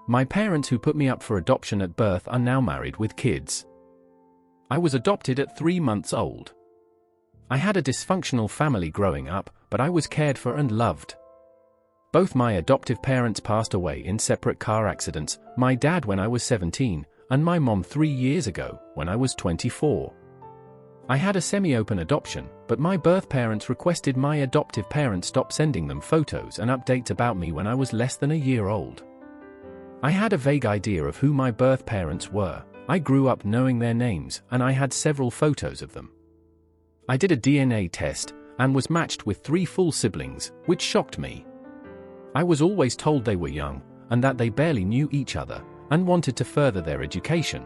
My parents who put me up for adoption at birth are now married with kids. I was adopted at 3 months old. I had a dysfunctional family growing up, but I was cared for and loved. Both my adoptive parents passed away in separate car accidents, my dad when I was 17, and my mom 3 years ago, when I was 24. I had a semi-open adoption, but my birth parents requested my adoptive parents stop sending them photos and updates about me when I was less than a year old. I had a vague idea of who my birth parents were. I grew up knowing their names, and I had several photos of them. I did a DNA test, and was matched with 3 full siblings, which shocked me. I was always told they were young, and that they barely knew each other, and wanted to further their education.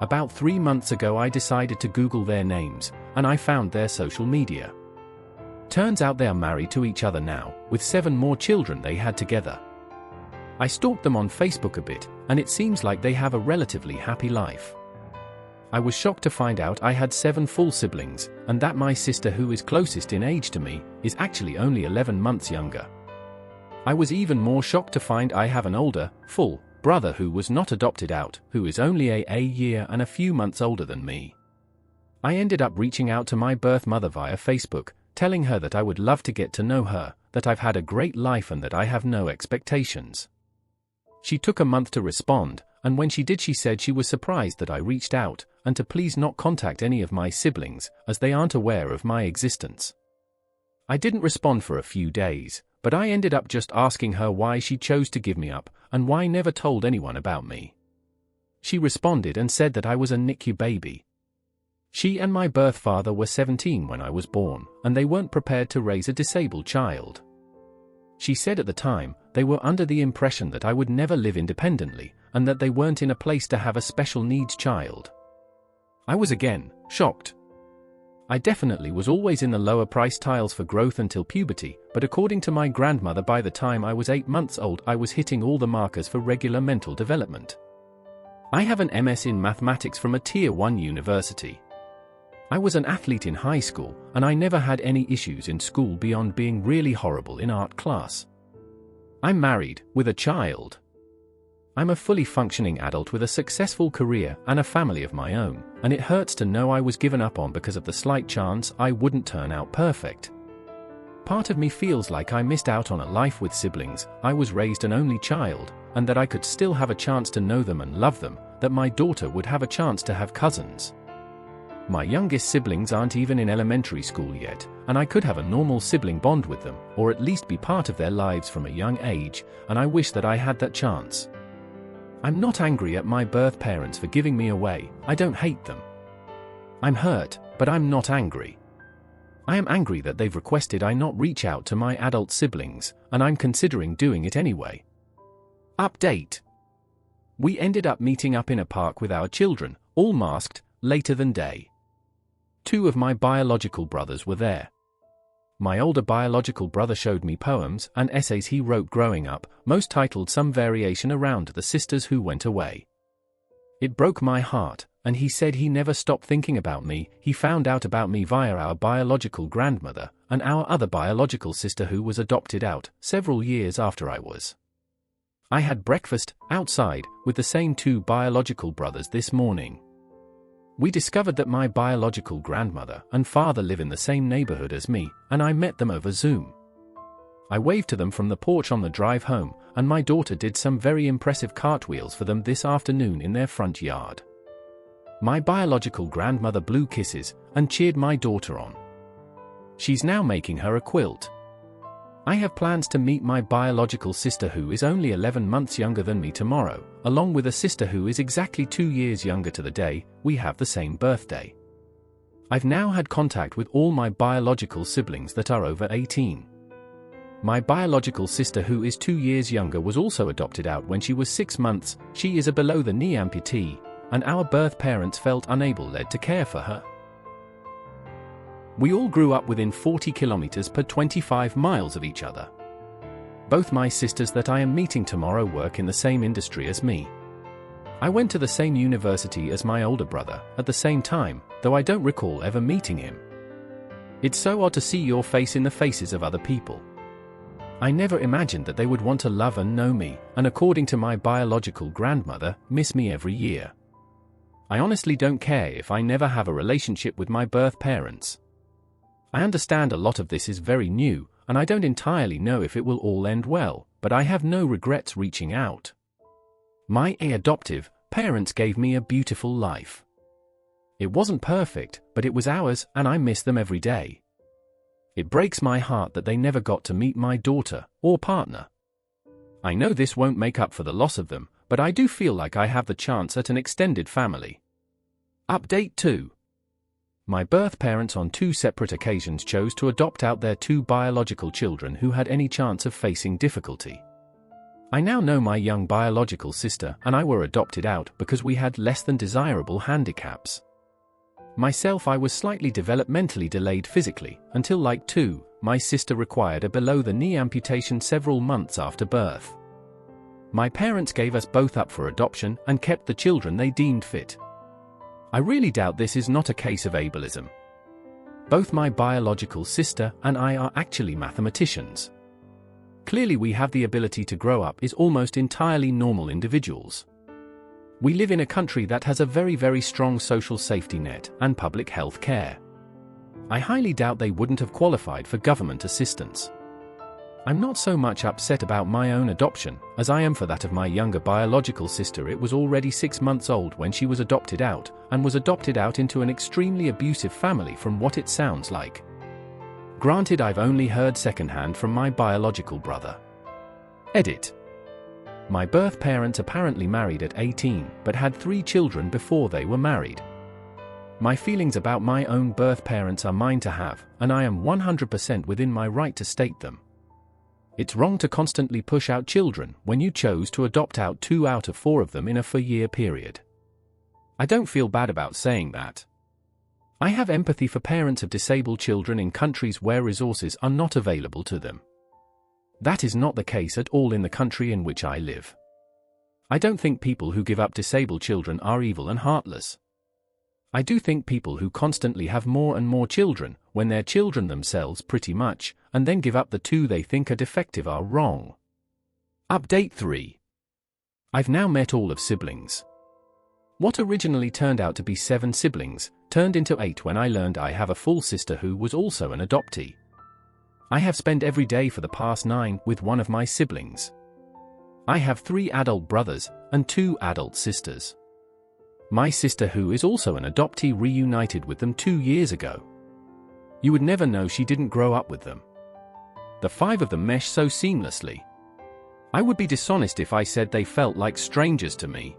About 3 months ago I decided to Google their names, and I found their social media. Turns out they are married to each other now, with 7 more children they had together. I stalked them on Facebook a bit, and it seems like they have a relatively happy life. I was shocked to find out I had 7 full siblings, and that my sister, who is closest in age to me, is actually only 11 months younger. I was even more shocked to find I have an older, full, brother who was not adopted out, who is only a year and a few months older than me. I ended up reaching out to my birth mother via Facebook, telling her that I would love to get to know her, that I've had a great life and that I have no expectations. She took a month to respond, and when she did she said she was surprised that I reached out, and to please not contact any of my siblings, as they aren't aware of my existence. I didn't respond for a few days, but I ended up just asking her why she chose to give me up, and why never told anyone about me. She responded and said that I was a NICU baby. She and my birth father were 17 when I was born, and they weren't prepared to raise a disabled child. She said at the time, they were under the impression that I would never live independently, and that they weren't in a place to have a special needs child. I was again shocked. I definitely was always in the lower price tiles for growth until puberty, but according to my grandmother, by the time I was 8 months old I was hitting all the markers for regular mental development. I have an MS in mathematics from a Tier 1 university. I was an athlete in high school, and I never had any issues in school beyond being really horrible in art class. I'm married, with a child. I'm a fully functioning adult with a successful career and a family of my own, and it hurts to know I was given up on because of the slight chance I wouldn't turn out perfect. Part of me feels like I missed out on a life with siblings. I was raised an only child, and that I could still have a chance to know them and love them, that my daughter would have a chance to have cousins. My youngest siblings aren't even in elementary school yet, and I could have a normal sibling bond with them, or at least be part of their lives from a young age, and I wish that I had that chance. I'm not angry at my birth parents for giving me away. I don't hate them. I'm hurt, but I'm not angry. I am angry that they've requested I not reach out to my adult siblings, and I'm considering doing it anyway. Update. We ended up meeting up in a park with our children, all masked, later than day. 2 of my biological brothers were there. My older biological brother showed me poems and essays he wrote growing up, most titled some variation around the sisters who went away. It broke my heart, and he said he never stopped thinking about me. He found out about me via our biological grandmother, and our other biological sister who was adopted out, several years after I was. I had breakfast, outside, with the same 2 biological brothers this morning. We discovered that my biological grandmother and father live in the same neighborhood as me, and I met them over Zoom. I waved to them from the porch on the drive home, and my daughter did some very impressive cartwheels for them this afternoon in their front yard. My biological grandmother blew kisses and cheered my daughter on. She's now making her a quilt. I have plans to meet my biological sister who is only 11 months younger than me tomorrow, along with a sister who is exactly 2 years younger to the day. We have the same birthday. I've now had contact with all my biological siblings that are over 18. My biological sister who is 2 years younger was also adopted out when she was 6 months. She is a below-the-knee amputee, and our birth parents felt unable to care for her. We all grew up within 40 kilometers per 25 miles of each other. Both my sisters that I am meeting tomorrow work in the same industry as me. I went to the same university as my older brother at the same time, though I don't recall ever meeting him. It's so odd to see your face in the faces of other people. I never imagined that they would want to love and know me, and according to my biological grandmother, miss me every year. I honestly don't care if I never have a relationship with my birth parents. I understand a lot of this is very new, and I don't entirely know if it will all end well, but I have no regrets reaching out. My adoptive parents gave me a beautiful life. It wasn't perfect, but it was ours, and I miss them every day. It breaks my heart that they never got to meet my daughter or partner. I know this won't make up for the loss of them, but I do feel like I have the chance at an extended family. Update 2. My birth parents on 2 separate occasions chose to adopt out their 2 biological children who had any chance of facing difficulty. I now know my young biological sister and I were adopted out because we had less than desirable handicaps. Myself, I was slightly developmentally delayed physically, until like 2, my sister required a below-the-knee amputation several months after birth. My parents gave us both up for adoption and kept the children they deemed fit. I really doubt this is not a case of ableism. Both my biological sister and I are actually mathematicians. Clearly we have the ability to grow up as almost entirely normal individuals. We live in a country that has a very strong social safety net and public health care. I highly doubt they wouldn't have qualified for government assistance. I'm not so much upset about my own adoption, as I am for that of my younger biological sister. It was already 6 months old when she was adopted out, and was adopted out into an extremely abusive family from what it sounds like. Granted, I've only heard secondhand from my biological brother. Edit. My birth parents apparently married at 18, but had 3 children before they were married. My feelings about my own birth parents are mine to have, and I am 100% within my right to state them. It's wrong to constantly push out children when you chose to adopt out 2 out of 4 of them in a 4-year period. I don't feel bad about saying that. I have empathy for parents of disabled children in countries where resources are not available to them. That is not the case at all in the country in which I live. I don't think people who give up disabled children are evil and heartless. I do think people who constantly have more and more children, when they're children themselves pretty much, and then give up the 2 they think are defective are wrong. Update 3. I've now met all of siblings. What originally turned out to be 7 siblings, turned into 8 when I learned I have a full sister who was also an adoptee. I have spent every day for the past 9 with one of my siblings. I have 3 adult brothers and 2 adult sisters. My sister, who is also an adoptee, reunited with them 2 years ago. You would never know she didn't grow up with them. The 5 of them mesh so seamlessly. I would be dishonest if I said they felt like strangers to me.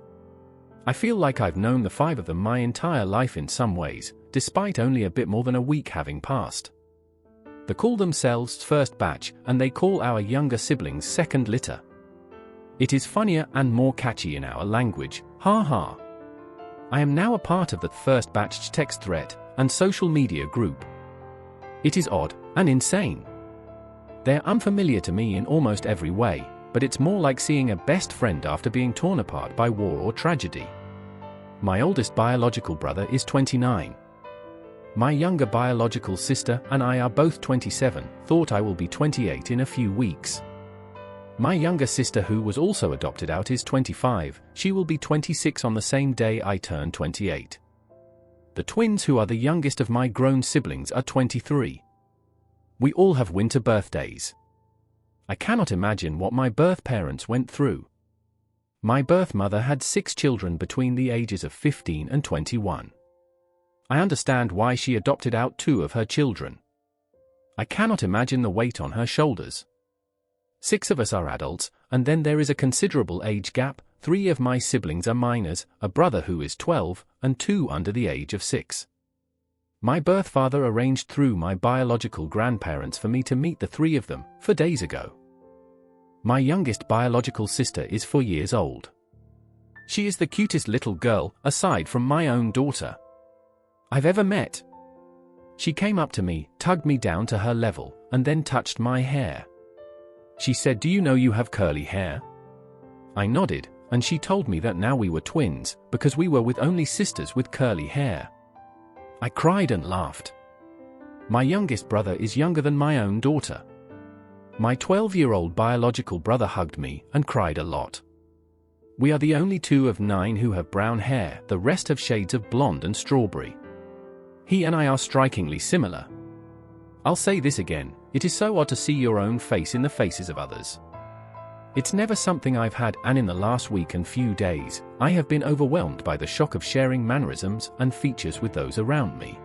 I feel like I've known the 5 of them my entire life in some ways, despite only a bit more than a week having passed. They call themselves first batch, and they call our younger siblings second litter. It is funnier and more catchy in our language, ha ha. I am now a part of the first batch text thread and social media group. It is odd and insane. They're unfamiliar to me in almost every way, but it's more like seeing a best friend after being torn apart by war or tragedy. My oldest biological brother is 29. My younger biological sister and I are both 27, thought I will be 28 in a few weeks. My younger sister, who was also adopted out, is 25, she will be 26 on the same day I turn 28. The twins, who are the youngest of my grown siblings, are 23. We all have winter birthdays. I cannot imagine what my birth parents went through. My birth mother had 6 children between the ages of 15 and 21. I understand why she adopted out 2 of her children. I cannot imagine the weight on her shoulders. 6 of us are adults, and then there is a considerable age gap. 3 of my siblings are minors, a brother who is 12, and 2 under the age of 6. My birth father arranged through my biological grandparents for me to meet the 3 of them 4 days ago. My youngest biological sister is 4 years old. She is the cutest little girl, aside from my own daughter, I've ever met. She came up to me, tugged me down to her level, and then touched my hair. She said, "Do you know you have curly hair?" I nodded, and she told me that now we were twins, because we were with only sisters with curly hair. I cried and laughed. My youngest brother is younger than my own daughter. My 12-year-old biological brother hugged me and cried a lot. We are the only two of 9 who have brown hair, the rest have shades of blonde and strawberry. He and I are strikingly similar. I'll say this again, it is so odd to see your own face in the faces of others. It's never something I've had, and in the last week and few days, I have been overwhelmed by the shock of sharing mannerisms and features with those around me.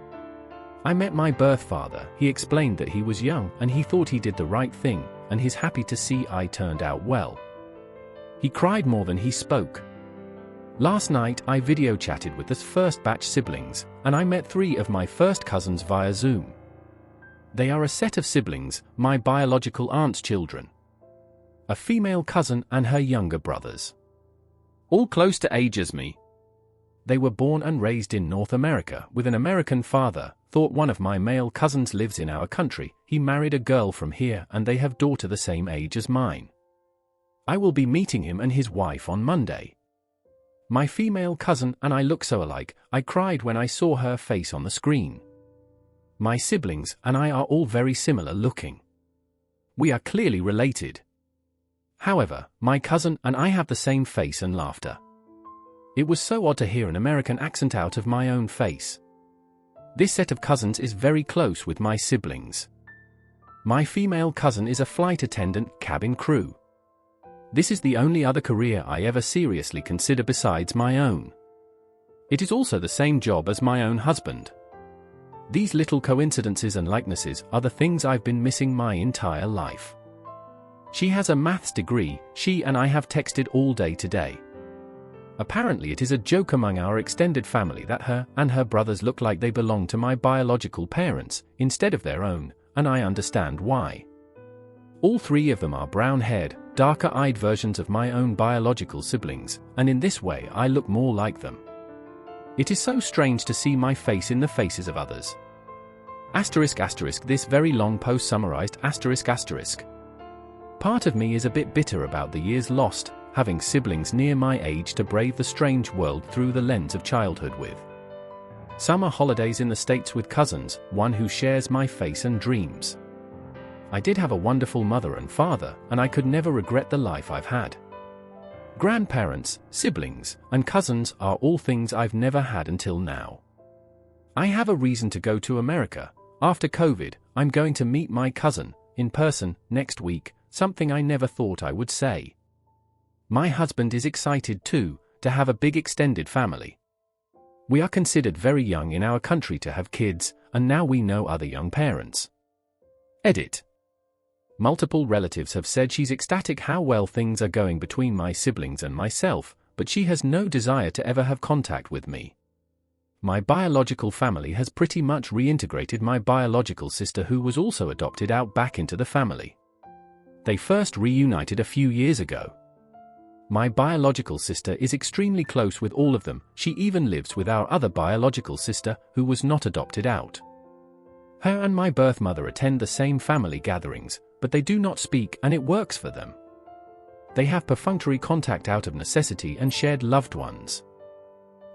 I met my birth father. He explained that he was young and he thought he did the right thing, and he's happy to see I turned out well. He cried more than he spoke. Last night I video chatted with the first batch siblings, and I met 3 of my first cousins via Zoom. They are a set of siblings, my biological aunt's children. A female cousin and her younger brothers. All close to age as me. They were born and raised in North America with an American father. Thought one of my male cousins lives in our country. He married a girl from here and they have daughter the same age as mine. I will be meeting him and his wife on Monday. My female cousin and I look so alike, I cried when I saw her face on the screen. My siblings and I are all very similar looking. We are clearly related. However, my cousin and I have the same face and laughter. It was so odd to hear an American accent out of my own face. This set of cousins is very close with my siblings. My female cousin is a flight attendant, cabin crew. This is the only other career I ever seriously consider besides my own. It is also the same job as my own husband. These little coincidences and likenesses are the things I've been missing my entire life. She has a maths degree. She and I have texted all day today. Apparently it is a joke among our extended family that her and her brothers look like they belong to my biological parents instead of their own, and I understand why. All 3 of them are brown-haired, darker-eyed versions of my own biological siblings, and in this way I look more like them. It is so strange to see my face in the faces of others. Asterisk asterisk, this very long post summarized asterisk asterisk. Part of me is a bit bitter about the years lost, having siblings near my age to brave the strange world through the lens of childhood with. Summer holidays in the States with cousins, one who shares my face and dreams. I did have a wonderful mother and father, and I could never regret the life I've had. Grandparents, siblings, and cousins are all things I've never had until now. I have a reason to go to America. After COVID, I'm going to meet my cousin, in person, next week, something I never thought I would say. My husband is excited too, to have a big extended family. We are considered very young in our country to have kids, and now we know other young parents. Edit. Multiple relatives have said she's ecstatic how well things are going between my siblings and myself, but she has no desire to ever have contact with me. My biological family has pretty much reintegrated my biological sister who was also adopted out back into the family. They first reunited a few years ago. My biological sister is extremely close with all of them. She even lives with our other biological sister, who was not adopted out. Her and my birth mother attend the same family gatherings, but they do not speak, and it works for them. They have perfunctory contact out of necessity and shared loved ones.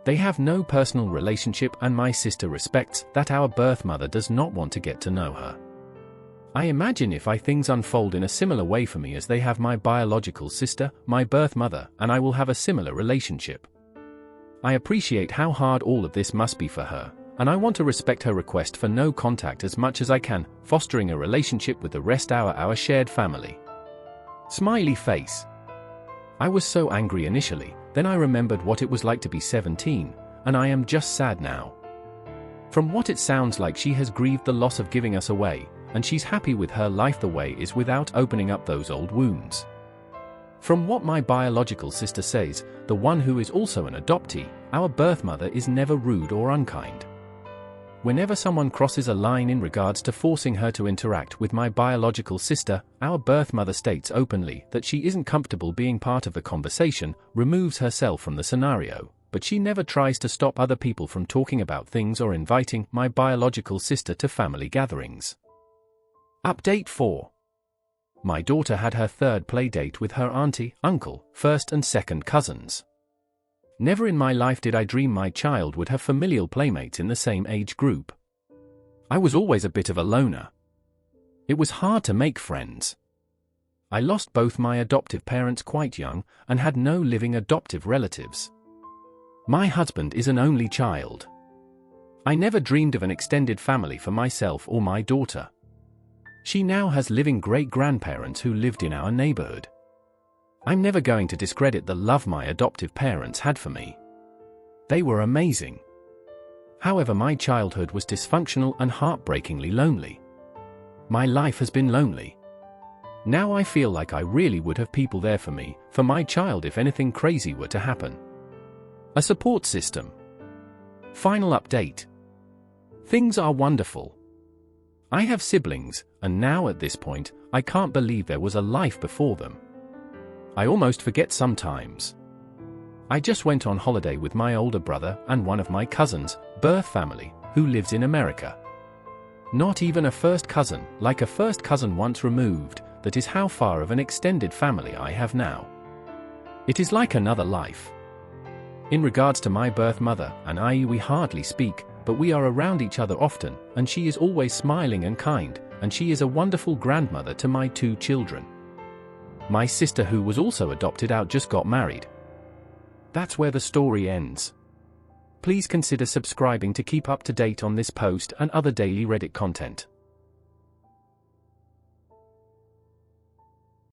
They have no personal relationship, and my sister respects that our birth mother does not want to get to know her. I imagine if things unfold in a similar way for me as they have my biological sister, my birth mother, and I will have a similar relationship. I appreciate how hard all of this must be for her, and I want to respect her request for no contact as much as I can, fostering a relationship with the rest of our shared family. Smiley face. I was so angry initially, then I remembered what it was like to be 17, and I am just sad now. From what it sounds like, she has grieved the loss of giving us away, and she's happy with her life the way it is without opening up those old wounds. From what my biological sister says, the one who is also an adoptee, our birth mother is never rude or unkind. Whenever someone crosses a line in regards to forcing her to interact with my biological sister, our birth mother states openly that she isn't comfortable being part of the conversation, removes herself from the scenario, but she never tries to stop other people from talking about things or inviting my biological sister to family gatherings. Update 4. My daughter had her third play date with her auntie, uncle, first and second cousins. Never in my life did I dream my child would have familial playmates in the same age group. I was always a bit of a loner. It was hard to make friends. I lost both my adoptive parents quite young and had no living adoptive relatives. My husband is an only child. I never dreamed of an extended family for myself or my daughter. She now has living great-grandparents who lived in our neighborhood. I'm never going to discredit the love my adoptive parents had for me. They were amazing. However, my childhood was dysfunctional and heartbreakingly lonely. My life has been lonely. Now I feel like I really would have people there for me, for my child if anything crazy were to happen. A support system. Final update. Things are wonderful. I have siblings, and now at this point, I can't believe there was a life before them. I almost forget sometimes. I just went on holiday with my older brother and one of my cousins' birth family, who lives in America. Not even a first cousin, like a first cousin once removed, that is how far of an extended family I have now. It is like another life. In regards to my birth mother and I, we hardly speak, but we are around each other often, and she is always smiling and kind, and she is a wonderful grandmother to my 2 children. My sister, who was also adopted out, just got married. That's where the story ends. Please consider subscribing to keep up to date on this post and other daily Reddit content.